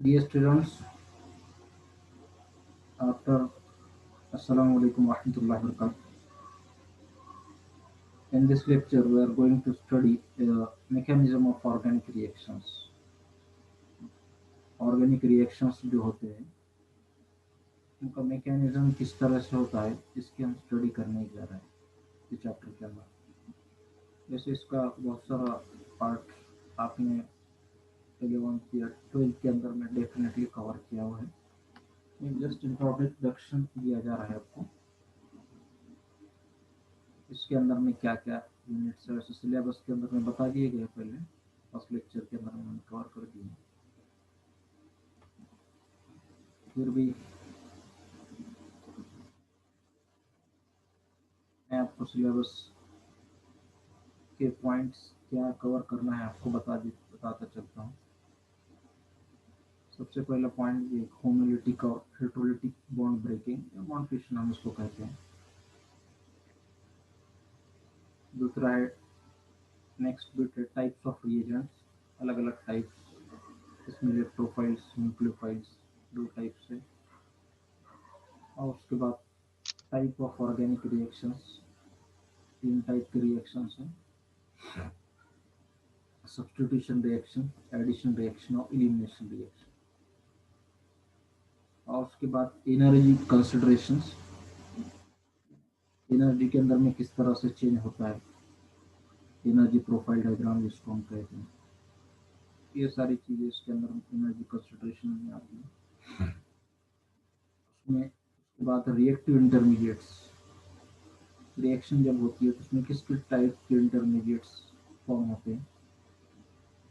Dear students, after Assalamu alaikum warahmatullahi wabarakatuh. In this lecture, we are going to study the mechanism of organic reactions. Organic reactions जो होते हैं उनका mechanism किस तरह से होता है इसकी हम स्टडी करने जा रहे हैं इस चैप्टर के अंदर। जैसे इसका बहुत सारा पार्ट आपने 11th या 12th के अंदर में डेफिनेटली कवर किया हुआ है। जस्ट इंट्रोडक्शन दिया जा रहा है आपको, इसके अंदर में क्या क्या यूनिट्स है वैसे सिलेबस के अंदर में बता दिए गए पहले फर्स्ट लेक्चर के अंदर में कवर कर दिए। फिर भी मैं आपको सिलेबस के पॉइंट्स क्या कवर करना है आपको बताता चलता हूँ। सबसे पहला पॉइंट ये होमोलिटिक और हेटेरोलिटिक बॉन्ड ब्रेकिंग या बॉन्ड फिशन हम इसको कहते हैं। दूसरा है नेक्स्ट बिट है टाइप्स ऑफ रिएजेंट्स, अलग अलग टाइप्स, इसमें इलेक्ट्रोफाइल्स न्यूक्लियोफाइल्स दो टाइप्स है। और उसके बाद टाइप ऑफ ऑर्गेनिक रिएक्शंस, तीन टाइप के रिएक्शंस हैं, सब्स्टिट्यूशन रिएक्शन, एडिशन रिएक्शन और एलिमिनेशन रिएक्शन। और उसके बाद एनर्जी कंसिडरेशंस, एनर्जी के अंदर में किस तरह से चेंज होता है, एनर्जी प्रोफाइल डायग्राम जिसको हम कहते हैं, ये सारी चीजें इसके अंदर एनर्जी कंसिडरेशन में आती है। उसमें उसके बाद रिएक्टिव इंटरमीडिएट्स, रिएक्शन जब होती है तो उसमें किस किस टाइप के इंटरमीडिएट्स फॉर्म होते हैं,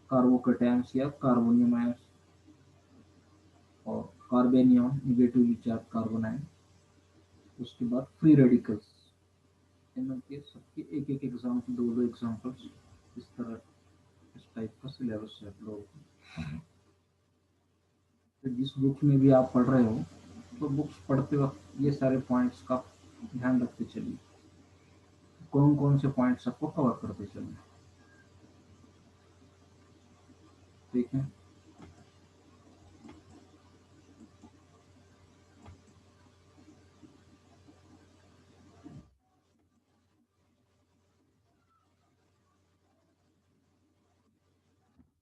कार्बोकैटायंस या कार्बोनियम आयंस और कार्बेनियम निगेटिवली चार्ज कार्बन आयन। उसके बाद फ्री रेडिकल्स, इनके सबके एक एक एग्जाम्पल, दो दो एग्जाम्पल्स, इस तरह इस टाइप का सिलेबस है आप लोगों को। तो जिस बुक में भी आप पढ़ रहे हो तो बुक्स पढ़ते वक्त ये सारे पॉइंट्स का ध्यान रखते चलिए, कौन कौन से पॉइंट्स आपको कवर करते चलिए, ठीक है।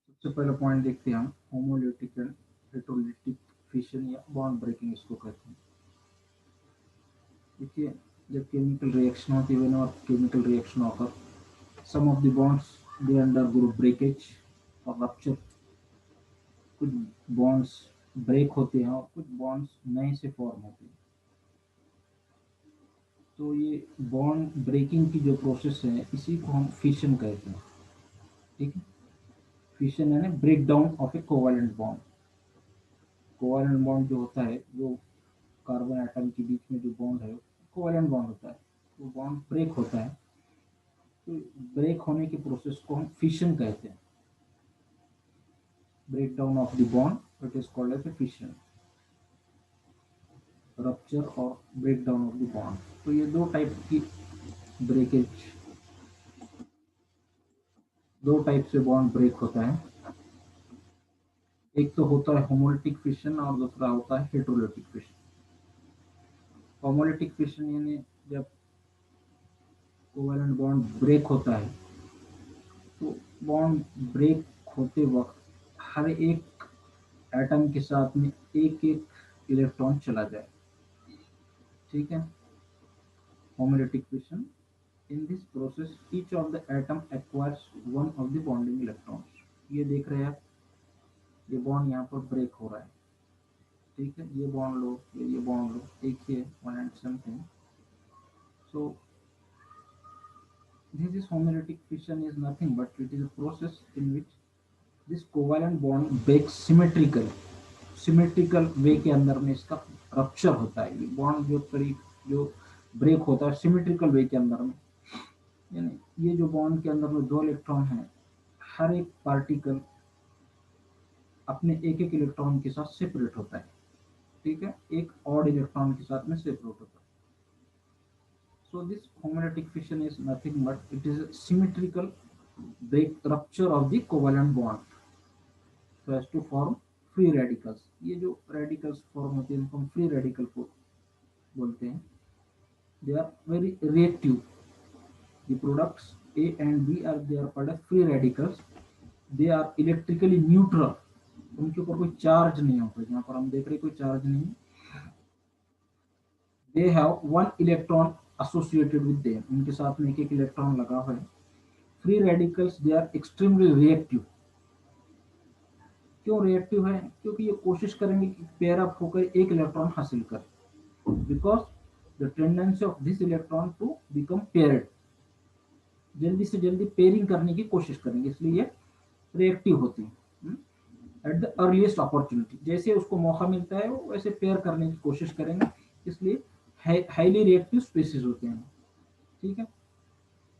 सबसे पहला पॉइंट देखते हैं हम, होमोलिटिक एंड हेटेरोलिटिक फिशन या बॉन्ड ब्रेकिंग इसको कहते हैं। देखिए, जब केमिकल रिएक्शन होती है, और chemical reaction occur some of the bonds they undergo breakage और rupture, कुछ बॉन्ड्स ब्रेक होते हैं और कुछ बॉन्ड्स नए से फॉर्म होते हैं। तो ये बॉन्ड ब्रेकिंग की जो प्रोसेस है इसी को हम फिशन कहते हैं, ठीक है। फिशन यानी break down of a covalent bond. Covalent bond जो होता है, जो कार्बन एटम के बीच में जो बॉन्ड है कोवैलेंट बॉन्ड होता है, वो बॉन्ड ब्रेक होता है। तो ब्रेक होने की प्रोसेस को हम फिशन कहते हैं। breakdown of the bond, it is called as a fission, rupture और breakdown of the bond। तो ये दो टाइप की ब्रेकेज, दो टाइप से बॉन्ड ब्रेक होता है। एक तो होता है होमोलिटिक फिशन और दूसरा होता है हेटेरोलिटिक फिशन। होमोलिटिक फिशन यानी जब कोवैलेंट बॉन्ड ब्रेक होता है तो बॉन्ड ब्रेक होते वक्त हर एक एटम के साथ में एक एक इलेक्ट्रॉन चला जाए, ठीक है। homolytic fission, in this process each of the atom acquires one of the bonding electrons। ये देख रहे हैं आप, ये बॉन्ड यहाँ पर ब्रेक हो रहा है, ठीक है। ये बॉन्ड लो, ये बॉन्ड लो, एक ही है, one and something. So this is homolytic fission is nothing but it is a process in which this covalent bond breaks symmetrical वे के अंदर में इसका रप्चर होता है। ये बॉन्ड जो करीब जो ब्रेक होता है सिमेट्रिकल वे के अंदर में, यानी ये जो बॉन्ड के अंदर में दो इलेक्ट्रॉन है, हर एक पार्टिकल अपने एक एक इलेक्ट्रॉन के साथ सेपरेट होता है, ठीक है। एक ऑड इलेक्ट्रॉन के साथ में सेपरेट होता है। So this homolytic fission is nothing but it is a symmetrical break rupture of the covalent bond so as to form free radicals. ये जो radicals form होते हैं इनको हम free radical को बोलते हैं. They are very reactive. The products A and B are they are called as free radicals. They are electrically neutral. उनके ऊपर कोई चार्ज नहीं होता. यहाँ पर हम देख रहे कोई चार्ज नहीं. They have one electron associated with them. उनके साथ में एक इलेक्ट्रॉन लगा हुआ है. Free radicals they are extremely reactive. क्यों रिएक्टिव है? क्योंकि ये कोशिश करेंगे कि पेयर अप होकर एक इलेक्ट्रॉन हासिल कर. Because the tendency of this electron to become paired, जल्दी से जल्दी पेयरिंग करने की कोशिश करेंगे, इसलिए ये रिएक्टिव होती है. एट द अर्लीस्ट अपॉर्चुनिटी, जैसे उसको मौका मिलता है वो वैसे पेयर करने की कोशिश करेंगे, इसलिए हाईली रिएक्टिव स्पीसीज होते हैं. ठीक है.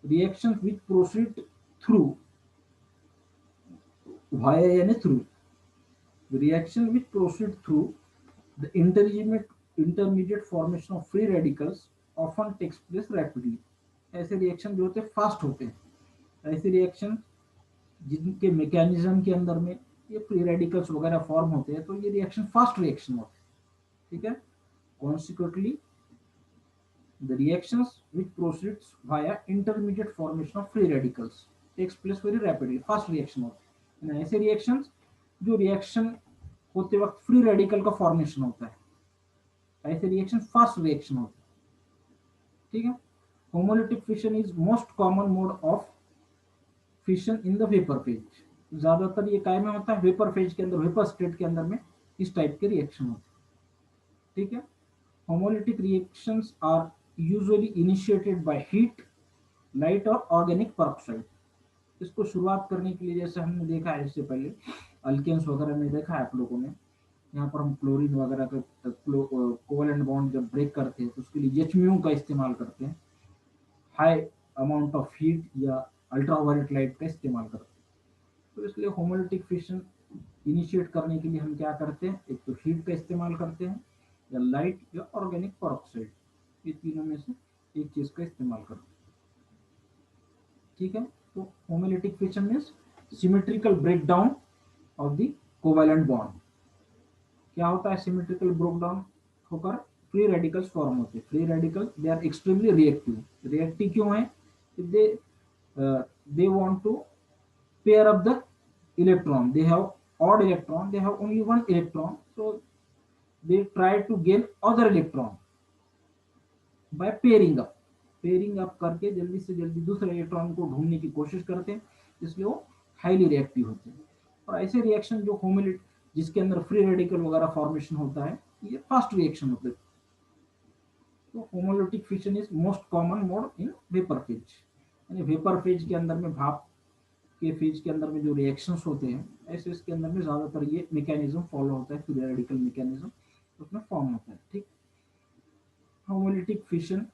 Reaction which proceed through, via यानी through. Reaction which proceed through the intermediate formation of free radicals often takes place rapidly. ऐसे रिएक्शन जो होते हैं फास्ट होते हैं. ऐसे रिएक्शन जिनके मैकेनिज्म के अंदर में ये फ्री रेडिकल्स वगैरह फॉर्म होते हैं तो ये रिएक्शन फास्ट रिएक्शन होते हैं. ठीक है. Consequently the reactions which proceeds via intermediate formation of free radicals takes place very rapidly. Fast reaction होते हैं. ऐसे रिएक्शंस जो रिएक्शन होते वक्त फ्री रेडिकल का फॉर्मेशन होता है, ऐसे रिएक्शन फास्ट रिएक्शन होते हैं. ठीक है. Homolytic fission is most common mode of fission in the vapour phase. ज्यादातर ये काय में होता है? वेपर फेज के अंदर, वेपर स्टेट के अंदर में इस टाइप के रिएक्शन होते हैं. ठीक है. Homolytic reactions are usually initiated by heat, light और ऑर्गेनिक पेरोक्साइड. इसको शुरुआत करने के लिए जैसे हमने देखा है इससे पहले अल्केन्स वगैरह में देखा है आप लोगों ने, यहाँ पर हम क्लोरीन वगैरह का कोवेलेंट बॉन्ड जब ब्रेक करते हैं तो उसके लिए एचम्यू का इस्तेमाल करते हैं, हाई अमाउंट ऑफ हीट या अल्ट्रावायलेट लाइट का इस्तेमाल करते हैं. तो इसलिए होमोलिटिक फिशन इनिशिएट करने के लिए हम क्या करते हैं? एक तो हीट का इस्तेमाल करते हैं या लाइट या ऑर्गेनिक पेरोक्साइड, ये तीनों में से एक चीज का इस्तेमाल करते हैं. ठीक है. तो homolytic fission means symmetrical breakdown of the covalent bond. क्या होता है? सिमेट्रिकल ब्रेकडाउन होकर फ्री रेडिकल्स फॉर्म होते हैं. Free radical they are extremely reactive. Reactive क्यों है? They want to pair up the electron. They have odd electron, they have only one electron, so they try to gain other electron by pairing up. Pairing up करके जल्दी से जल्दी दूसरे electron को ढूंढने की कोशिश करते हैं, इसलिए वो हाईली रिएक्टिव होते हैं. और ऐसे रिएक्शन जो होमोलिट जिसके अंदर फ्री रेडिकल वगैरह फॉर्मेशन होता है, ये फास्ट रिएक्शन होते हैं. तो homolytic fission is most common mode in vapour phase. यानी वेपर फेज के अंदर में, भाप के फेज के अंदर में जो रिएक्शंस होते हैं, ऐसे इसके अंदर में ज्यादातर ये मैकेनिज्म फॉलो होता है, फ्री रेडिकल मैकेनिज्म उसमें फॉर्म होता है. ठीक. Homolytic fission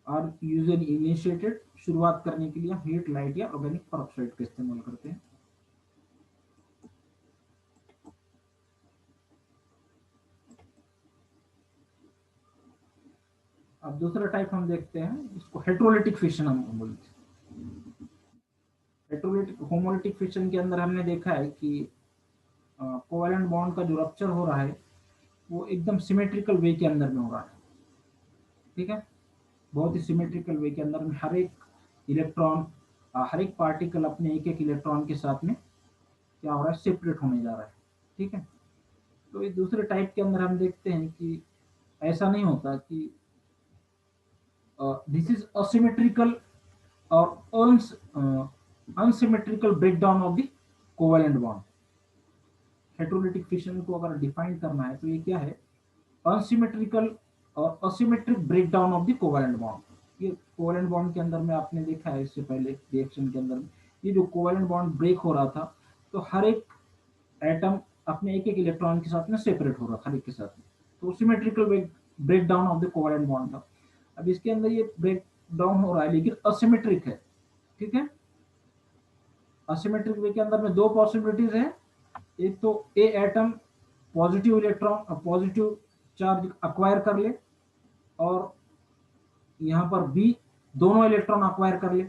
are usually initiated, शुरुआत करने के लिए हीट, लाइट या ऑर्गेनिक पेरोक्साइड का इस्तेमाल करते हैं. अब दूसरा टाइप हम देखते हैं, इसको हेट्रोलिटिक फिशन हम बोलते हैं. हेट्रोलिटिक होमोलिटिक फिशन के अंदर हमने देखा है कि कोवेलेंट बॉन्ड का जो रप्चर हो रहा है वो एकदम सिमेट्रिकल वे के अंदर में हो रहा है. ठीक है. बहुत ही सिमेट्रिकल वे के अंदर में हर एक इलेक्ट्रॉन, हर एक पार्टिकल अपने एक एक इलेक्ट्रॉन के साथ में क्या हो रहा है? सेपरेट होने जा रहा है. ठीक है. तो इस दूसरे टाइप के अंदर हम देखते हैं कि ऐसा नहीं होता कि दिस इज असिमेट्रिकल और unsymmetrical breakdown of the covalent bond. Heterolytic fission को अगर डिफाइन करना है तो ये क्या है? अनसिमेट्रिकल और asymmetric breakdown of the covalent bond. ये कोवेलेंट बॉन्ड के अंदर में आपने देखा है इससे पहले रिएक्शन के अंदर में, ये जो कोवेलेंट बॉन्ड ब्रेक हो रहा था तो हर एक एटम अपने एक एक इलेक्ट्रॉन के साथ में सेपरेट हो रहा था, हर एक के साथ में. तो symmetrical breakdown of the covalent bond था. अब इसके अंदर ये ब्रेक डाउन हो रहा है लेकिन असिमेट्रिक है. ठीक है. असिमेट्रिक वे के अंदर में दो पॉसिबिलिटीज है. एक तो A atom positive electron, positive charge acquire कर ले, और यहाँ पर बी दोनों इलेक्ट्रॉन अक्वायर कर ले,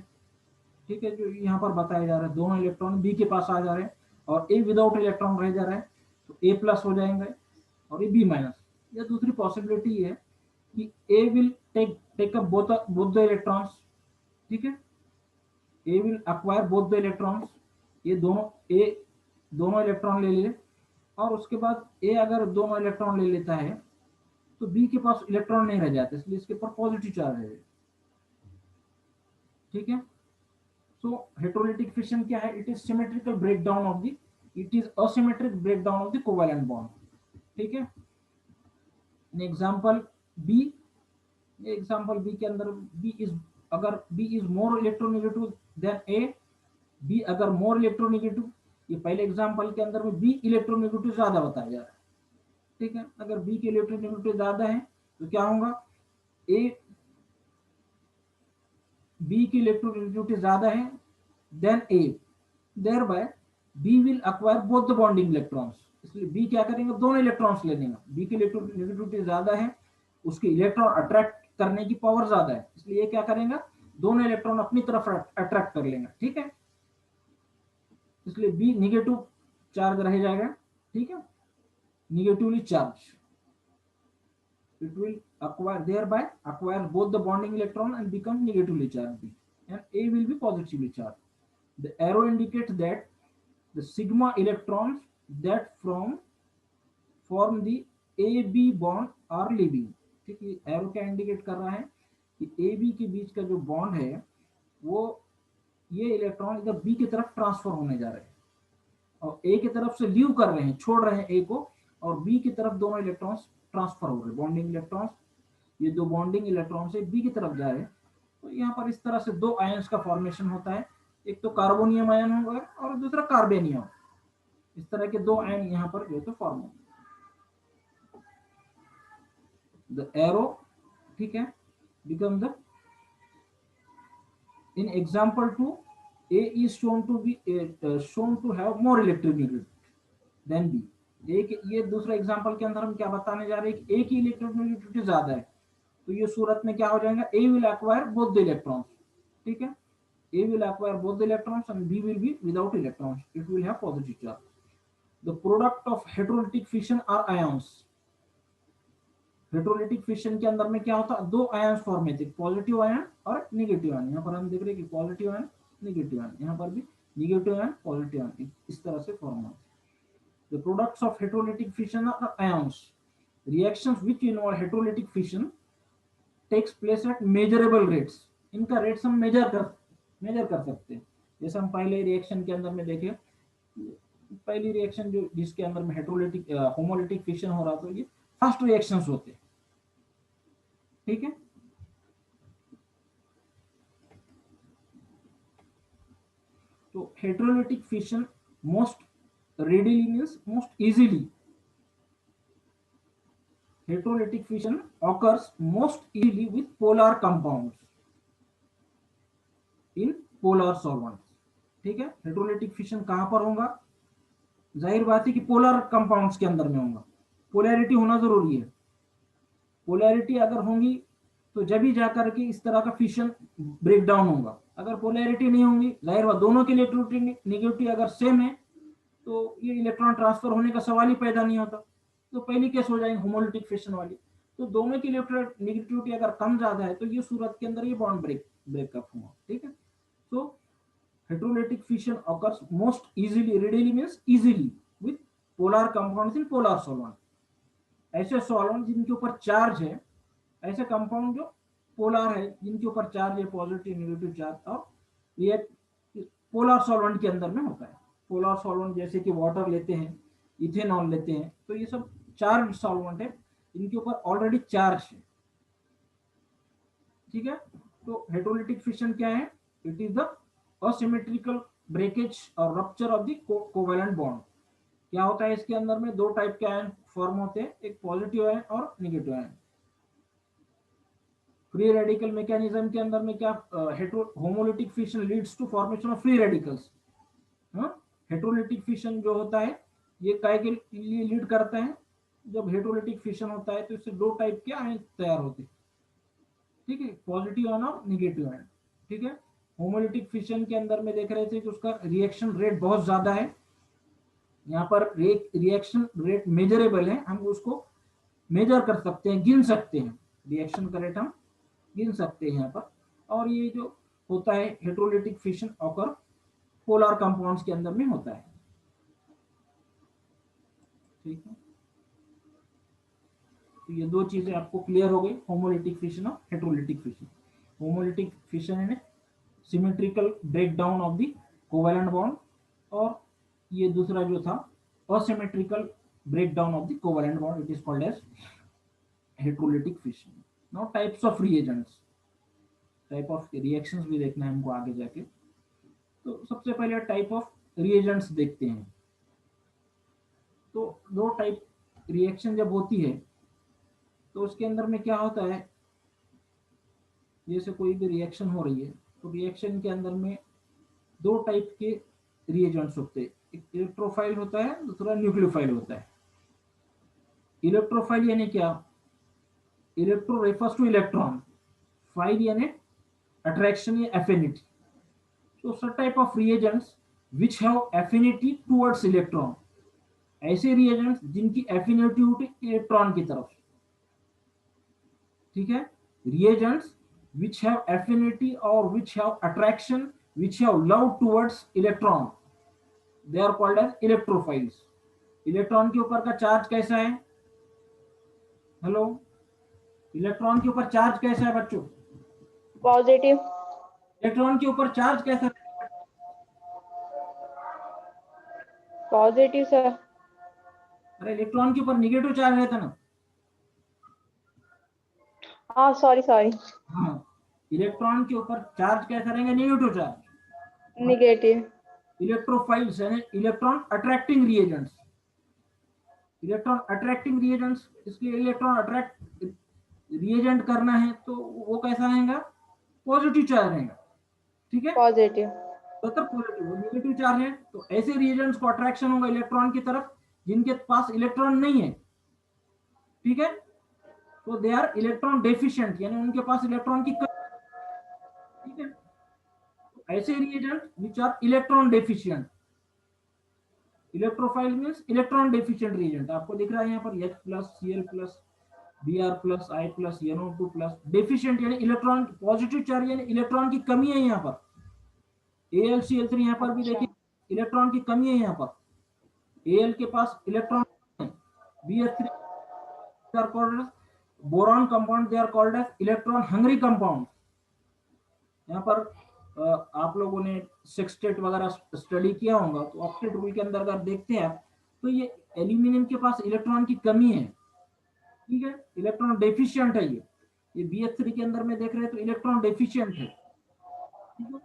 ठीक है, जो यहाँ पर बताया जा रहा है, दोनों इलेक्ट्रॉन बी के पास आ जा रहे हैं और ए विदाउट इलेक्ट्रॉन रह जा रहा है, तो ए प्लस हो जाएंगे और ये बी माइनस। या दूसरी पॉसिबिलिटी है कि A will take up both the electrons, ठीक है, A will acquire both the electrons, ये दोनों ए दोनों इलेक्ट्रॉन ले ले, और उसके बाद ए अगर दोनों इलेक्ट्रॉन ले लेता है तो बी के पास इलेक्ट्रॉन नहीं रह जाते, इसलिए इसके ऊपर पॉजिटिव चार्ज है, ठीक है। सो हेटेरोलिटिक फिशन क्या है? It is symmetrical breakdown of the, it is asymmetric breakdown of the covalent bond, ठीक है। एग्जांपल बी, एग्जांपल बी के अंदर बी इज, अगर B is more electronegative than A, B अगर मोर इलेक्ट्रोनेगेटिव, ये पहले एग्जांपल के अंदर में बी इलेक्ट्रोनेगेटिव ज्यादा बताया जा रहा है, ठीक है। अगर बी के इलेक्ट्रोनेगेटिव ज्यादा है तो क्या होगा, ए बी की इलेक्ट्रोनेगेटिविटी ज्यादा है then A, there by B will acquire both the bonding electrons, इसलिए बी क्या करेंगे, दोनों इलेक्ट्रॉन्स ले लेंगे, बी की इलेक्ट्रोनेगेटिविटी ज्यादा है, उसके इलेक्ट्रॉन अट्रैक्ट करने की पावर ज्यादा है, इसलिए ये क्या करेंगे, दोनों इलेक्ट्रॉन अपनी तरफ अट्रैक्ट कर लेंगे, ठीक है। इसलिए बी निगेटिव चार्ज रह जाएगा, ठीक है, negatively charged, it will acquire, thereby acquire both the bonding electron and become negatively charged, and A will be positively charged. The arrow indicates that the sigma electrons that form the AB bond are leaving, ठीक है। Arrow क्या indicate कर रहा है कि A B के बीच का जो बॉन्ड है वो, ये इलेक्ट्रॉन इधर बी की तरफ ट्रांसफर होने जा रहे हैं और ए की तरफ से लीव कर रहे हैं, छोड़ रहे हैं ए को, और बी की तरफ दोनों इलेक्ट्रॉन्स ट्रांसफर हो रहे, बॉन्डिंग इलेक्ट्रॉन्स, ये दो बॉन्डिंग इलेक्ट्रॉन से बी की तरफ जा रहे हैं। तो यहाँ पर इस तरह से दो आयंस का फॉर्मेशन होता है, एक तो कार्बोनियम आयन होगा और दूसरा कार्बेनियम, इस तरह के दो आयन यहाँ पर जो है तो फॉर्म होंगे। द एरो, ठीक है, become the, in example two A is shown to be shown to have more electric needed than B। एक ये दूसरा एग्जांपल के अंदर हम क्या बताने जा रहे हैं कि A की इलेक्ट्रोनेगेटिविटी ज्यादा है, तो ये सूरत में क्या हो जाएगा, A will acquire both the electrons, ठीक है, A will acquire both the electrons and B will be without electrons, it will have positive charge। The product of heterolytic fission are ions। Heterolytic fission के अंदर में क्या होता है, दो ions form होते हैं, पॉजिटिव आयन और नेगेटिव आयन। यहाँ पर हम देख रहे हैं कि पॉजिटिव आयन नेगेटिव आयन, यहाँ पर भी नेगेटिव आयन पॉजिटिव आयन, इस तरह से फॉर्म होते हैं। The products of heterolytic fission are ions. Reactions which involve heterolytic fission takes place at measurable rates. इनका रेट्स हम मेजर कर सकते हैं। जैसे हम पहले रिएक्शन के अंदर में देखे, पहली रिएक्शन जो जिसके अंदर में हेटेरोलिटिक होमोलिटिक फिशन हो रहा था, ये फर्स्ट रिएक्शंस होते हैं, ठीक है। तो heterolytic fission most readily means most easily, heterolytic fission occurs most easily with polar compounds in polar solvents, ठीक है। हेटेरोलिटिक फिशन कहां पर होगा, जाहिर बात है कि पोलर कंपाउंड्स के अंदर में होगा, पोलैरिटी होना जरूरी है, पोलैरिटी अगर होंगी तो जब ही जाकर के इस तरह का फिशन ब्रेक डाउन होगा। अगर पोलैरिटी नहीं होंगी, जाहिर बात दोनों की इलेक्ट्रोनेगेटिविटी अगर सेम है तो ये इलेक्ट्रॉन ट्रांसफर होने का सवाल ही पैदा नहीं होता, तो पहली केस हो जाएगी होमोलिटिक फिशन वाली। तो दोनों की इलेक्ट्रोनेगेटिविटी अगर कम ज्यादा है तो ये सूरत के अंदर ये बॉन्ड ब्रेकअप हुआ, ठीक है। तो heterolytic fission occurs most easily, readily means easily with polar compounds in polar solvent। ऐसे सॉल्वेंट जिनके ऊपर चार्ज है, ऐसे कंपाउंड जो पोलर है, जिनके ऊपर चार्ज है, पॉजिटिव नेगेटिव चार्ज, और ये पोलर सॉल्वेंट के अंदर में होता है। पोलर सॉल्वेंट जैसे कि वाटर लेते हैं, इथेनॉल लेते हैं, तो ये सब चार्ज सॉल्वेंट है, इनके ऊपर ऑलरेडी चार्ज है, ठीक है। तो हेटेरोलिटिक फिशन क्या है, it is the asymmetrical breakage or rupture of the covalent bond. क्या होता है इसके अंदर में, दो टाइप के आयन फॉर्म होते हैं, एक पॉजिटिव आयन और negative ion. Free radical mechanism के अंदर में क्या, homolytic fission leads to formation of free radicals. Heterolytic fission जो होता है ये काय के लिए लीड करता है, जब हेटेरोलिटिक फिशन होता है तो इससे दो टाइप के आयन तैयार होते हैं, ठीक है, पॉजिटिव आयन और निगेटिव आयन। ठीक है, होमोलिटिक फिशन के अंदर में देख रहे थे कि उसका रिएक्शन रेट बहुत ज्यादा है। यहाँ पर रिएक्शन रेट मेजरेबल है, हम उसको मेजर कर सकते हैं, गिन सकते हैं, रिएक्शन का रेट हम गिन सकते हैं यहाँ पर। और ये जो होता है heterolytic fission occur polar compounds के अंदर में होता है। ठीक है, तो ये दो चीजें आपको क्लियर हो गई, होमोलिटिक फिशन और हेटेरोलिटिक फिशन। होमोलिटिक फिशन है symmetrical breakdown of the covalent bond, और ये दूसरा जो था asymmetrical breakdown of the covalent bond, it is called as heterolytic fission. Now types of reagents, type of reactions भी देखना है हमको आगे जाके। तो सबसे पहले टाइप ऑफ रिएजेंट्स देखते हैं। तो दो टाइप रिएक्शन जब होती है तो उसके अंदर में क्या होता है, जैसे कोई भी रिएक्शन हो रही है तो रिएक्शन के अंदर में दो टाइप के रिएजेंट्स होते हैं, एक इलेक्ट्रोफाइल होता है, दूसरा न्यूक्लियोफाइल होता है। इलेक्ट्रोफाइल यानी क्या, electro refers two electron, file यानी अट्रैक्शन या affinity. So such type of reagents which have affinity towards electron, ऐसे reagents जिनकी एफिनिटी होती है इलेक्ट्रॉन की तरफ। ठीक है, reagents which have affinity or which have attraction, which have love towards electron, they are called as electrophiles। Electron के ऊपर का चार्ज कैसा है, हेलो, इलेक्ट्रॉन के ऊपर चार्ज कैसा है बच्चों, पॉजिटिव। इलेक्ट्रॉन के ऊपर चार्ज कैसा है, पॉजिटिव सर। अरे इलेक्ट्रॉन के ऊपर निगेटिव चार्ज रहता ना। हाँ सॉरी सॉरी। हाँ, इलेक्ट्रॉन के ऊपर चार्ज कैसा रहेगा, नेगेटिव चार्ज। निगेटिव। इलेक्ट्रोफाइल्स यानी electron attracting reagents, electron attracting reagents, इसलिए इलेक्ट्रॉन अट्रैक्ट रिएजेंट करना है तो वो कैसा रहेगा, पॉजिटिव चार्ज रहेगा। ठीक है, पॉजिटिव। मतलब पॉजिटिव, नेगेटिव चार्ज है तो ऐसे रिएजेंट्स को अट्रैक्शन होगा इलेक्ट्रॉन की तरफ जिनके पास इलेक्ट्रॉन नहीं है। ठीक है, तो दे आर इलेक्ट्रॉन डेफिशिएंट, यानी उनके पास इलेक्ट्रॉन की कमी। ठीक है, तो ऐसे reagent which are electron deficient, electrophile means electron deficient reagent, आपको दिख रहा है यहाँ पर H plus Cl plus Br plus I plus NO2 plus, deficient यानी इलेक्ट्रॉन, पॉजिटिव चार्ज यानी इलेक्ट्रॉन की कमी है यहाँ पर। AlCl3 यहाँ पर भी अच्छा। देखिए इलेक्ट्रॉन की कमी है यहाँ पर, Al के पास इलेक्ट्रॉन है, BH3 are called as boron compound, they are called as electron hungry compound. यहाँ पर आप लोगों ने सेक्सटेट वगैरह स्टडी किया होगा, तो ऑक्टेट रूल के अंदर अगर देखते हैं आप तो ये एल्यूमिनियम के पास इलेक्ट्रॉन की कमी है। ठीक है, इलेक्ट्रॉन डेफिशिएंट है ये BH3 के अंदर में देख रहे हैं तो इलेक्ट्रॉन डेफिशिएंट है। ठीक है,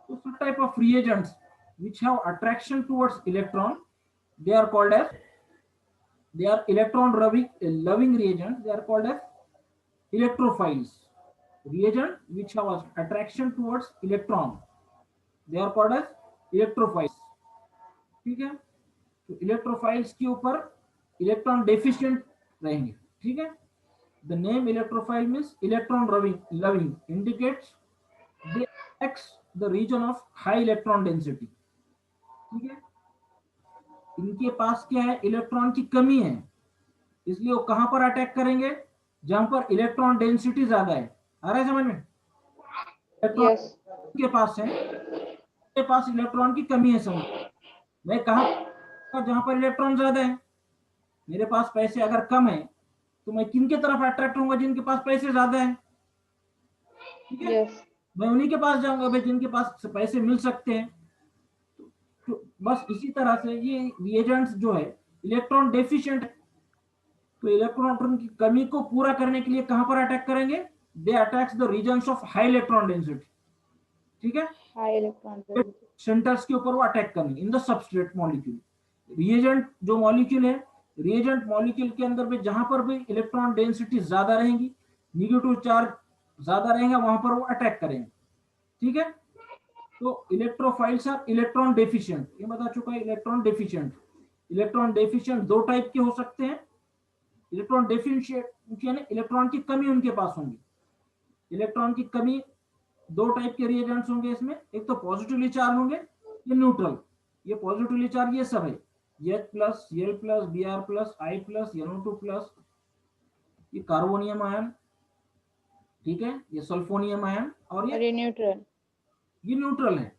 तो सब type of reagents which have attraction towards electron, they are called as, they are electron loving reagents, they are called as electrophiles। reagent which have attraction towards electron, they are called as electrophiles। ठीक है, तो electrophiles के ऊपर electron deficient रहेंगे। ठीक है, the name electrophile means electron loving indicates they attacks the region of high electron density। ठीक है, इनके पास क्या है, इलेक्ट्रॉन की कमी है, इसलिए वो कहां पर अटैक करेंगे, जहां पर इलेक्ट्रॉन डेंसिटी ज्यादा है। आ रहा है समझ में, इलेक्ट्रॉन यस। के पास है, के पास इलेक्ट्रॉन की कमी है, समझ, मैं कहां पर, जहां पर इलेक्ट्रॉन ज्यादा है। मेरे पास पैसे अगर कम है तो मैं किन के तरफ अट्रैक्ट होऊंगा, जिनके पास पैसे ज्यादा है। ठीक है, यस। मैं उन्हीं के पास जाऊंगा भाई जिनके पास पैसे मिल सकते हैं। तो बस इसी तरह से ये रिएजेंट्स जो है इलेक्ट्रॉन डेफिशिएंट है, तो इलेक्ट्रॉन की कमी को पूरा करने के लिए कहां पर अटैक करेंगे, they attacks the regions of high electron density. ठीक है, हाई इलेक्ट्रॉन। सेंटर्स के ऊपर वो अटैक करेंगे in the substrate molecule. Reagent जो मॉलिक्यूल है, रिएजेंट मॉलिक्यूल के अंदर भी जहां पर भी इलेक्ट्रॉन डेंसिटी ज्यादा रहेंगी, निगेटिव चार्ज ज्यादा रहेगा, वहां पर वो अटैक करेंगे। ठीक है, तो इलेक्ट्रोफाइल्स आर इलेक्ट्रॉन डेफिशिएंट, ये बता चुका है, इलेक्ट्रॉन डेफिशिएंट। इलेक्ट्रॉन डेफिशिएंट दो टाइप के हो सकते हैं, इलेक्ट्रॉन डेफिशिएंट यानी इलेक्ट्रॉन की कमी उनके पास होंगी, इलेक्ट्रॉन की कमी, दो टाइप के रिएजेंट्स होंगे इसमें, एक तो पॉजिटिवली चार्ज होंगे, ये न्यूट्रल, ये पॉजिटिवली चार्ज ये सब है, H plus, Cl plus, Br plus, I plus, NO2 plus, ये कार्बोनियम आयन, ठीक है, ये सल्फोनियम आयन, और और ये न्यूट्रल। ये न्यूट्रल है,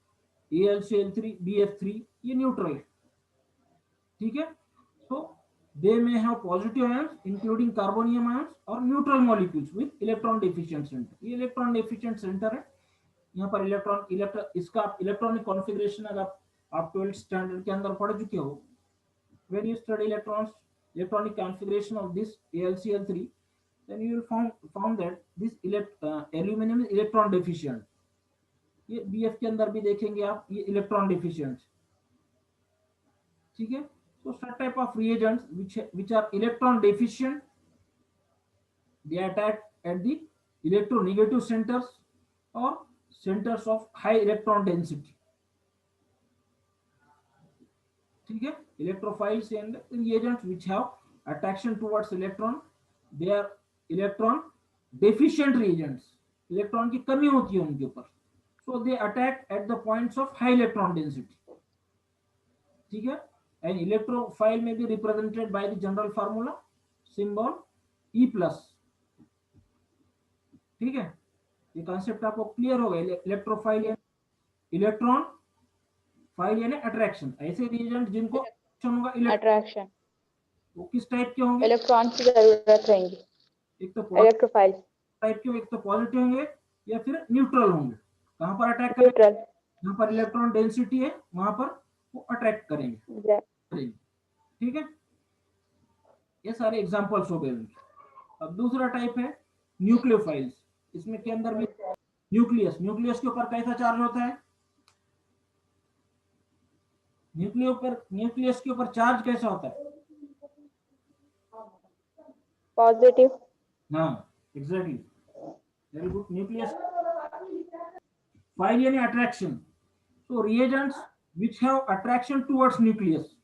AlCl3, BF3, ये न्यूट्रल है, ठीक है। So they may have positive ions including carbonium ions और neutral molecules with electron deficient centre, ये इलेक्ट्रॉन डेफिशिएंट सेंटर है। यहाँ पर इसका इलेक्ट्रॉनिक कॉन्फ़िगरेशन अगर आप 12th स्टैंडर्ड के अंदर पढ़ चुके हो, when you study electronic configuration of this AlCl3, then you will found that this aluminum is electron deficient, ये BF के अंदर भी देखेंगे आप, ये इलेक्ट्रॉन डिफिशिएंट, ठीक है। So such type of reagents which are electron deficient, they attack at the electronegative centers or centers of high electron density, ठीक है। Electrophiles and reagents which have attraction towards electron, they are electron deficient reagents, electron की कमी होती है उनके ऊपर, so they attack at the points of high electron density, ठीक है। An electrophile may be represented by the general formula symbol E plus, ठीक है। ये कॉन्सेप्ट आपको क्लियर हो गया। इलेक्ट्रोफाइल इलेक्ट्रॉन फाइल यानी अट्रैक्शन, ऐसे रिएजेंट जिनको होगा अट्रैक्शन, वो किस टाइप के होंगे, इलेक्ट्रॉन की जरूरत रहेंगी, एक तो इलेक्ट्रोफाइल टाइप के, एक तो पॉजिटिव होंगे या फिर न्यूट्रल होंगे। कहां पर अटैक करेंगे, न्यूट्रल, जहां पर इलेक्ट्रॉन डेंसिटी है वहां पर वो अट्रैक्ट करेंगे, ठीक है। ये सारे एग्जांपल्स हो गए। अब दूसरा टाइप है न्यूक्लियोफाइल्स, इसमें के अंदर भी न्यूक्लियस के ऊपर कैसा चार्ज होता है, न्यूक्लियस के ऊपर चार्ज कैसा होता है, पॉजिटिव, हाँ exactly, very good. Nucleus file यानी अट्रैक्शन, तो reagents which have attraction towards nucleus,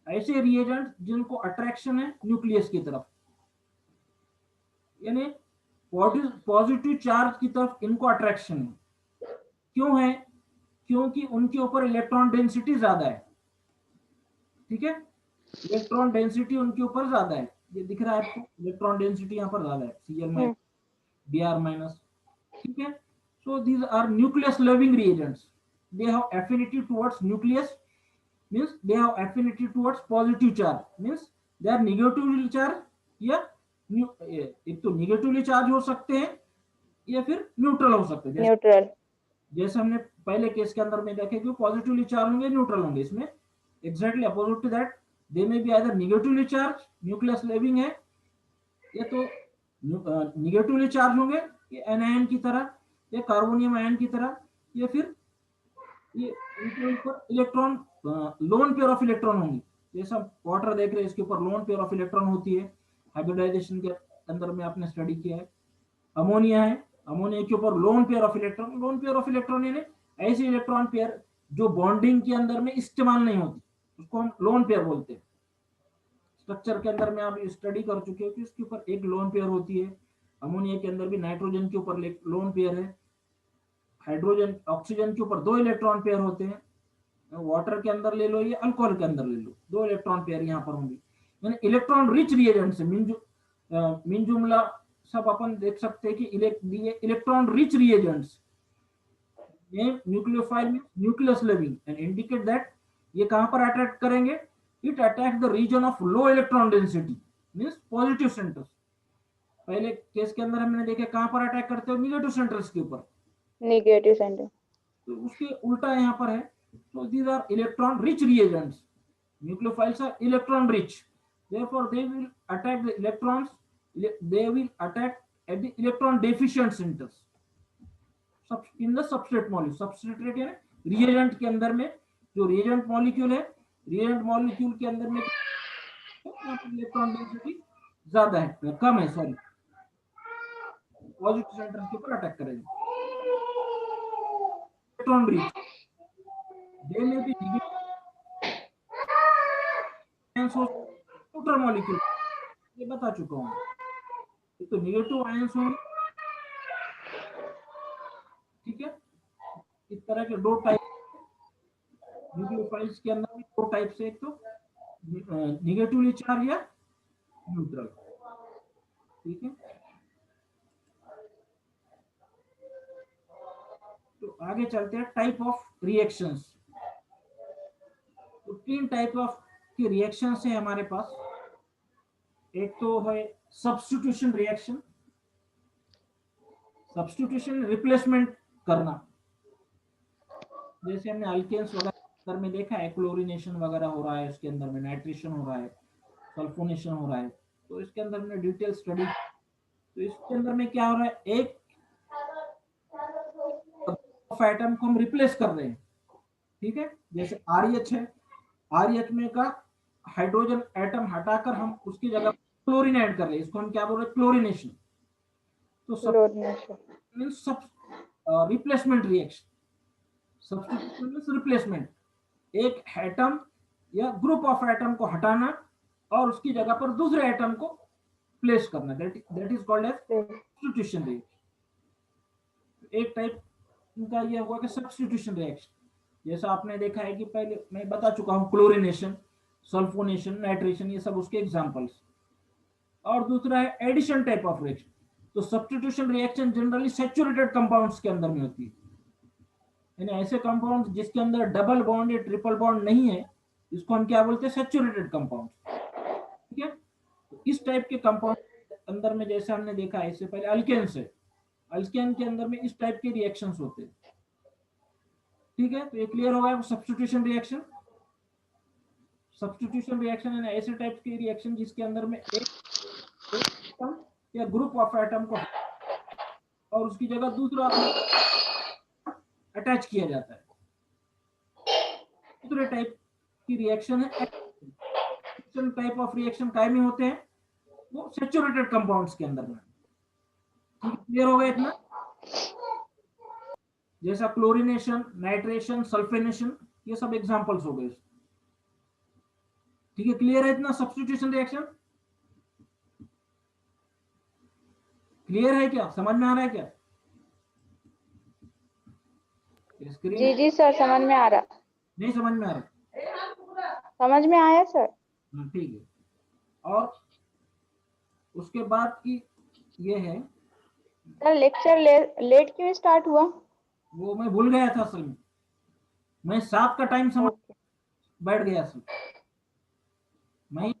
ऐसे रिएजेंट्स जिनको अट्रैक्शन है न्यूक्लियस की तरफ, यानी पॉजिटिव चार्ज की तरफ इनको अट्रैक्शन है। क्यों है, क्योंकि उनके ऊपर इलेक्ट्रॉन डेंसिटी ज्यादा है, ठीक है। इलेक्ट्रॉन डेंसिटी उनके ऊपर ज्यादा है, ये दिख रहा है आपको, इलेक्ट्रॉन डेंसिटी यहाँ पर ज्यादा है, Cl माइनस, Br माइनस, ठीक है। So these are nucleus loving reagents, they have affinity towards nucleus, means they have affinity towards positive charge, means they are negatively charged या एक तो नेगेटिवली चार्ज हो सकते हैं या फिर न्यूट्रल हो सकते हैं, न्यूट्रल, जैसे हमने पहले केस के अंदर में देखे कि पॉजिटिवली चार्ज होंगे न्यूट्रल होंगे, इसमें एग्जैक्टली अपोजिट टू दैट, दे में be either negatively charge, nucleus levying है, या तो नेगेटिवली चार्ज होंगे ये एनायन की तरह या कार्बोनियम आयन की तरह, या फिर ये इनके ऊपर electron lone pair of electron होंगी, जैसा वाटर देख रहे हैं इसके ऊपर लोन पेयर ऑफ इलेक्ट्रॉन होती है, हाइब्रिडाइजेशन के अंदर में आपने स्टडी किया है। अमोनिया है, अमोनिया के ऊपर lone pair of electron, lone pair of electron यानी ऐसी इलेक्ट्रॉन पेयर जो बॉन्डिंग के अंदर में इस्तेमाल नहीं होती, उसको हम लोन पेयर बोलते हैं। स्ट्रक्चर के अंदर में आप स्टडी कर चुके हो कि इसके ऊपर एक लोन पेयर होती है, अमोनिया के अंदर भी नाइट्रोजन के ऊपर लोन पेयर है, हाइड्रोजन ऑक्सीजन के ऊपर दो इलेक्ट्रॉन पेयर होते हैं, वाटर के अंदर ले लो या अल्कोहल के अंदर ले लो, दो इलेक्ट्रॉन पेयर यहाँ पर होंगे, यानी इलेक्ट्रॉन रिच रिएजेंट से मीन जुमला सब अपन देख सकते हैं कि इलेक्ट्रॉन रिच रिएजेंट्स, न्यूक्लियोफाइल में nucleus loving and indicate that ये कहां पर अट्रैक्ट करेंगे, it attack the region of low electron density, means positive centres. पहले केस के अंदर हमने देखे कहां पर अटैक करते हो, निगेटिव सेंटर्स के ऊपर, नेगेटिव सेंटर, तो उसके उल्टा यहाँ पर है। So these are electron rich reagents. Nucleophiles are electron rich. Therefore, they will attack the electrons. They will attack at the electron deficient centers. In the substrate molecule. Substrate यानी reagent के अंदर में जो reagent molecule है, reagent molecule के अंदर में electron density ज्यादा है, कम है, सॉरी, पॉजिटिव सेंटर के ऊपर अटैक करेंगे। Electron rich, they may be neutral molecule, ये बता चुका हूँ, तो नेगेटिव आयंस होंगे तरह के दो टाइप न्यूक्लियोफाइल्स के अंदर में, दो टाइप से, एक तो निगेटिवली चार्ज या न्यूट्रल। ठीक है, तो आगे चलते हैं टाइप ऑफ रिएक्शंस। तो तीन टाइप ऑफ की रिएक्शंस है हमारे पास। एक तो है सब्स्टिट्यूशन रिएक्शन, सब्स्टिट्यूशन रिप्लेसमेंट करना, जैसे हमने अल्केन्स वगैरह में देखा है, क्लोरीनेशन वगैरह हो रहा है, उसके अंदर में नाइट्रेशन हो रहा है, सल्फोनेशन हो रहा है, तो इसके अंदर में डिटेल स्टडी। तो इसके अंदर में क्या हो रहा है, एक एटम को हम रिप्लेस कर रहे हैं। ठीक है, जैसे आरएच है, आरएच में का हाइड्रोजन एटम हटाकर हम उसकी जगह क्लोरीन ऐड कर रहे हैं, इसको हम क्या बोल रहे हैं, क्लोरीनेशन। तो सब replacement reaction, substitution means replacement, एक एटम या ग्रुप ऑफ एटम को हटाना और उसकी जगह पर दूसरे एटम को प्लेस करना, that is called as substitution reaction. एक टाइप इनका ये हुआ कि सब्स्टिट्यूशन रिएक्शन, जैसा आपने देखा है कि पहले मैं बता चुका हूं, क्लोरीनेशन, सल्फोनेशन, नाइट्रेशन, ये सब उसके एग्जांपल्स। और दूसरा है एडिशन टाइप ऑफ रिएक्शन। तो substitution reaction generally saturated compounds के अंदर में होती है, यानी ऐसे कंपाउंड जिसके अंदर डबल बॉन्ड या ट्रिपल बॉन्ड नहीं है, इसको हम क्या बोलते हैं, सैचुरेटेड कंपाउंड। ठीक है, तो इस टाइप के कंपाउंड अंदर में जैसे हमने देखा है इससे पहले अल्केन्स है, अल्केन के अंदर में इस टाइप के रिएक्शंस होते हैं। ठीक है, तो ये क्लियर हो गया सब्स्टिट्यूशन रिएक्शन। सब्स्टिट्यूशन रिएक्शन है ऐसे टाइप के रिएक्शन जिसके अंदर में एक एटम या ग्रुप ऑफ एटम को और उसकी जगह दूसरा अटैच किया जाता है। दूसरे टाइप की रिएक्शन है टाइप ऑफ रिएक्शन काय में होते हैं, वो सैचुरेटेड कंपाउंड्स के अंदर में। ठीक है, क्लियर हो गया इतना, जैसा क्लोरीनेशन, नाइट्रेशन, सल्फोनेशन, ये सब एग्जांपल्स हो गए। ठीक है, क्लियर है इतना सब्स्टिट्यूशन रिएक्शन? क्लियर है क्या, समझ में आ रहा है क्या? स्क्रीन जी जी सर, समझ में आ रहा। नहीं समझ में आ रहा? समझ में आया सर। ठीक है, और उसके बाद की ये है सर लेक्चर लेट क्यों स्टार्ट हुआ? वो मैं भूल गया था असल में, मैं 7 का टाइम समझ बैठ गया असल मैं,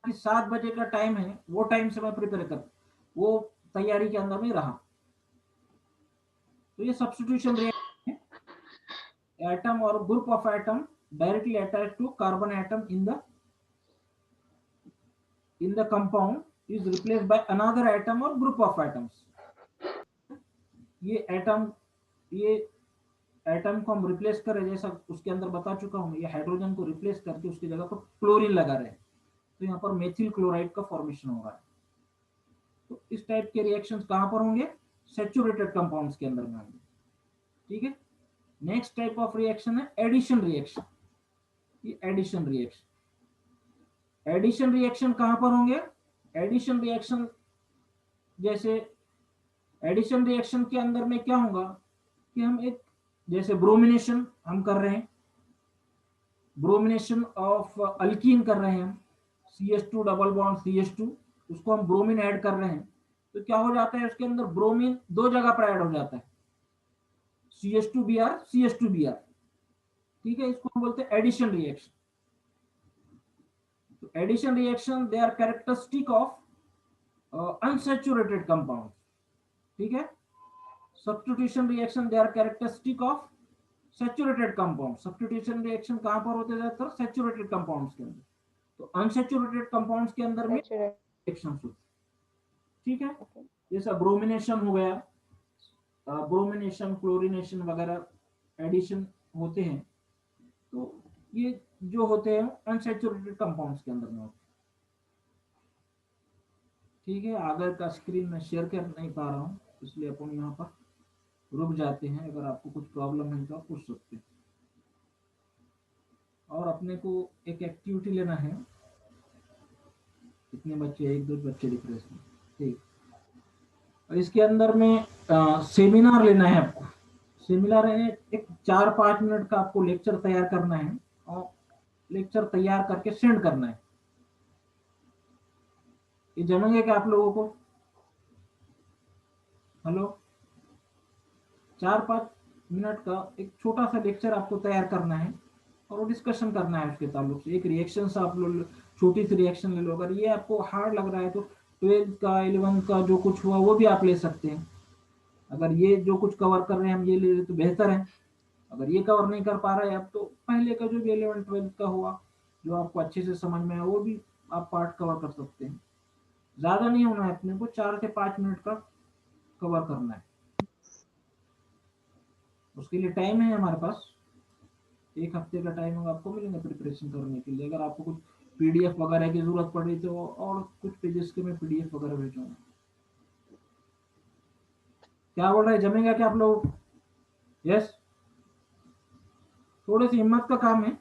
7 बजे का टाइम है, वो टाइम से मैं प्रिपेयर कर, वो तैयारी के अंदर में रहा। तो ये सब्स्टिट्यूशन रिएक्शन है, एटम और group of atom directly attach to carbon atom in the compound is replaced by another atom or group of atoms। ये एटम को हम रिप्लेस कर रहे हैं, जैसा उसके अंदर बता चुका हूं, ये हाइड्रोजन को रिप्लेस करके उसकी जगह पर क्लोरीन लगा रहे हैं, तो यहाँ पर मेथिल क्लोराइड का फॉर्मेशन हो रहा है। तो इस टाइप के रिएक्शंस कहां पर होंगे, सैचुरेटेड कंपाउंड्स के अंदर में होंगे। ठीक है, नेक्स्ट टाइप ऑफ रिएक्शन है एडिशन रिएक्शन। ये एडिशन रिएक्शन कहां पर होंगे, एडिशन रिएक्शन, जैसे एडिशन रिएक्शन के अंदर में क्या होगा कि हम एक, जैसे ब्रोमिनेशन हम कर रहे हैं, ब्रोमिनेशन ऑफ अल्कीन कर रहे हैं हम, CH2 डबल बॉन्ड CH2, उसको हम ब्रोमीन ऐड कर रहे हैं, तो क्या हो जाता है उसके अंदर ब्रोमीन दो जगह पर ऐड हो जाता है, CH2Br CH2Br। ठीक है, इसको हम बोलते हैं एडिशन रिएक्शन। तो addition reaction they are characteristic of unsaturated compound. ठीक है, substitution reaction they are characteristic of saturated compound. Substitution reaction कहां पर होते जाते हैं, सैचुरेटेड कंपाउंड्स के अंदर। तो अनसैचुरेटेड कंपाउंड्स के अंदर में रिएक्शंस होते हैं। ठीक है, जैसा ब्रोमिनेशन हो गया, ब्रोमिनेशन, क्लोरीनेशन वगैरह एडिशन होते हैं, तो ये जो होते हैं अनसैचुरेटेड कंपाउंड्स के अंदर में होते हैं। ठीक है, आगे का स्क्रीन में शेयर कर नहीं पा रहा हूँ, इसलिए अपन यहाँ पर रुक जाते हैं, अगर आपको कुछ प्रॉब्लम है तो आप पूछ सकते हैं। और अपने को एक एक्टिविटी लेना है, कितने बच्चे, 1-2 बच्चे दिख रहे हैं। ठीक, और इसके अंदर में सेमिनार लेना है आपको, सिमिलर है, एक 4-5 मिनट का आपको लेक्चर तैयार करना है और लेक्चर तैयार करके सेंड करना है। ये जमेंगे क्या आप लोगों को? हेलो, 4-5 मिनट का एक छोटा सा लेक्चर आपको तैयार करना है और वो डिस्कशन करना है उसके ताल्लुक से। एक रिएक्शन से आप लोग छोटी सी रिएक्शन ले लो। अगर ये आपको हार्ड लग रहा है तो 12th का 11th का जो कुछ हुआ वो भी आप ले सकते हैं। अगर ये जो कुछ कवर कर रहे हैं हम ये ले रहे तो बेहतर है। अगर ये कवर नहीं कर पा रहे हैं आप तो पहले का जो भी 11th-12th का हुआ जो आपको अच्छे से समझ में आया वो भी आप पार्ट कवर कर सकते हैं। ज़्यादा नहीं होना है, अपने को 4 से 5 मिनट का कवर करना है। उसके लिए टाइम है हमारे पास, 1 हफ्ते का टाइम आपको मिलेगा प्रिपरेशन करने के लिए। अगर आपको कुछ पीडीएफ वगैरह की जरूरत पड़ रही तो और कुछ पेजेस के मैं पीडीएफ वगैरह भेजूंगा। क्या बोल रहे हैं, जमेगा क्या आप लोग? यस, थोड़ी सी हिम्मत का काम है।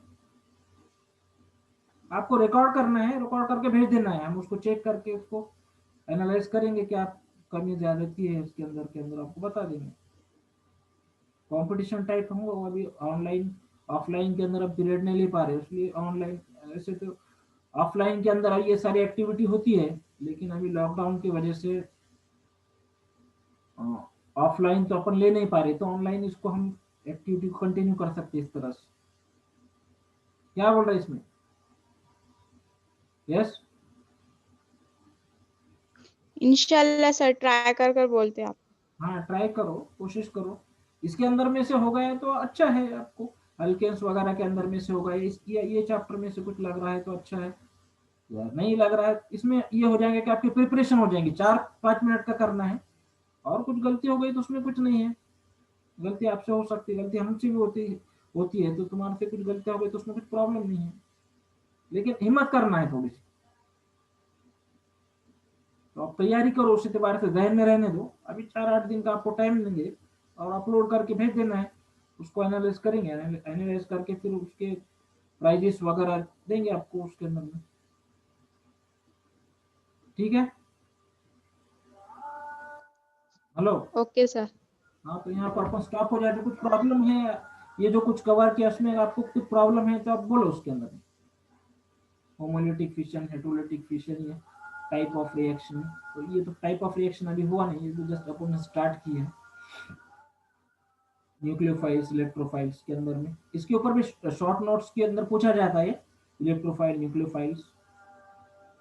आपको रिकॉर्ड करना है, रिकॉर्ड करके भेज देना है, हम उसको चेक करके उसको एनालाइज करेंगे क्या कमी ज्यादती है इसके अंदर के अंदर आपको बता देंगे। कंपटीशन टाइप हम वो अभी ऑनलाइन ऑफलाइन के अंदर अब पीरियड नहीं ले पा रहे इसलिए ऑनलाइन। ऐसे तो ऑफलाइन के अंदर ये सारी एक्टिविटी होती है लेकिन अभी लॉकडाउन की वजह से ऑफलाइन तो अपन ले नहीं पा रहे तो ऑनलाइन इसको हम एक्टिविटी को कंटिन्यू कर सकते हैं इस तरह से। क्या बोल रहे हैं इसमें? यस, इंशाल्लाह सर, ट्राई कर कर बोलते हैं आप। हाँ ट्राई करो, कोशिश करो। इसके अंदर में से हो गया तो अच्छा है आपको। अल्केन्स वगैरह के अंदर में से होगा, इस ये चैप्टर में से कुछ लग रहा है तो अच्छा है। यार नहीं लग रहा है इसमें ये हो जाएगा कि आपकी प्रिपरेशन हो जाएगी। 4-5 मिनट का करना है और कुछ गलती हो गई तो उसमें कुछ नहीं है। गलती आपसे हो सकती है, गलती हमसे भी होती है तो तुम्हारे से कुछ गलतियां हो गई तो उसमें कुछ प्रॉब्लम नहीं है। लेकिन हिम्मत करना है थोड़ी सी। तो आप तैयारी करो, उसी एतबार से जहन में रहने दो। अभी 4-8 दिन का आपको टाइम लेंगे और अपलोड करके भेज देना है। उसको एनालाइज करेंगे, एनालाइज करके फिर उसके प्राइजेस वगैरह देंगे आपको उसके अंदर में। ठीक है, हेलो। Okay sir. हाँ तो यहाँ पर अपन स्टॉप हो जाए तो कुछ प्रॉब्लम है, ये जो कुछ कवर किया उसमें आपको कुछ प्रॉब्लम है तो आप बोलो उसके अंदर। होमोलिटिक फिशन, हेटरोलिटिक फिशन, ये टाइप ऑफ रिएक्शन। तो ये तो टाइप ऑफ रिएक्शन अभी हुआ नहीं, ये तो जस्ट अपन ने स्टार्ट की है। न्यूक्लियोफाइल्स इलेक्ट्रोफाइल्स के अंदर में इसके ऊपर भी शॉर्ट नोट्स के अंदर पूछा जाता है। इलेक्ट्रोफाइल न्यूक्लियोफाइल्स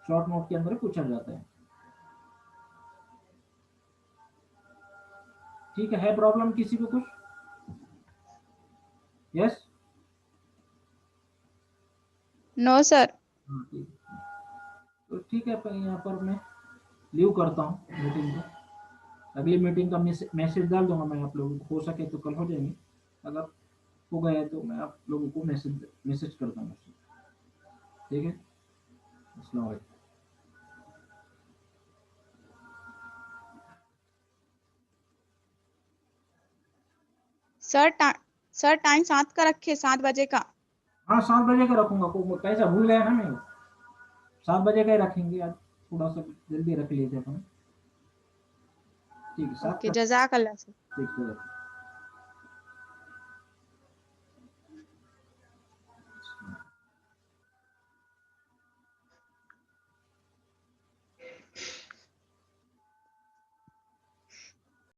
शॉर्ट नोट के अंदर पूछा जाता है। ठीक है प्रॉब्लम किसी को कुछ? Yes, no sir. हाँ ठीक है। तो ठीक है पर यहाँ पर मैं लीव करता हूँ मीटिंग को। अगली मीटिंग का मैसेज डाल दूंगा मैं आप लोगों को, हो सके तो कल हो जाएंगे। अगर हो गया तो मैं आप लोगों को मैसेज मैसेज कर दूंगा। ठीक है, अस्सलाम वालेकुम। सर सर टाइम 7 का रखे, 7 बजे का। हाँ 7 बजे का रखूंगा, को कैसा भूल गया ना मैं। 7 बजे का ही रखेंगे आज, थोड़ा सा जल्दी रख लिए थे अपन। ठीक है, 7 ओके, का। जज़ाक अल्लाह सर। ठीक है।